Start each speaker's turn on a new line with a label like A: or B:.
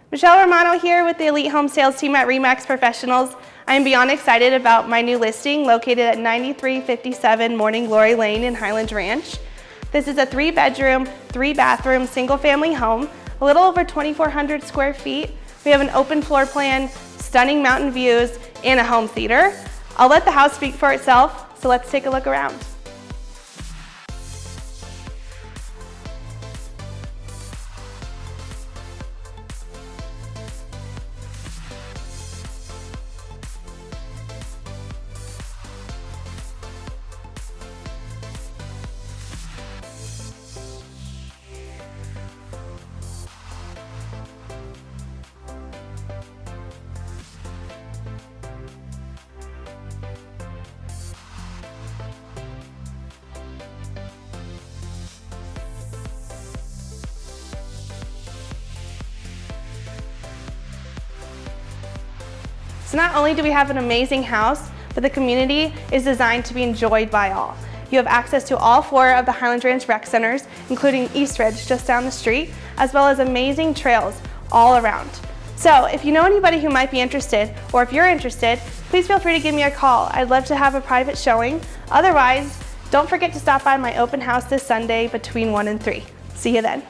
A: Michelle Romano here with the Elite Home Sales Team at RE/MAX Professionals. I am beyond excited about my new listing located at 9357 Morning Glory Lane in Highlands Ranch. This is a 3-bedroom, 3-bathroom, single-family home, a little over 2,400 square feet. We have an open floor plan, stunning mountain views, and a home theater. I'll let the house speak for itself, so let's take a look around. So not only do we have an amazing house, but the community is designed to be enjoyed by all. You have access to all 4 of the Highlands Ranch rec centers, including Eastridge just down the street, as well as amazing trails all around. So if you know anybody who might be interested, or if you're interested, please feel free to give me a call. I'd love to have a private showing. Otherwise, don't forget to stop by my open house this Sunday between 1 and 3. See you then.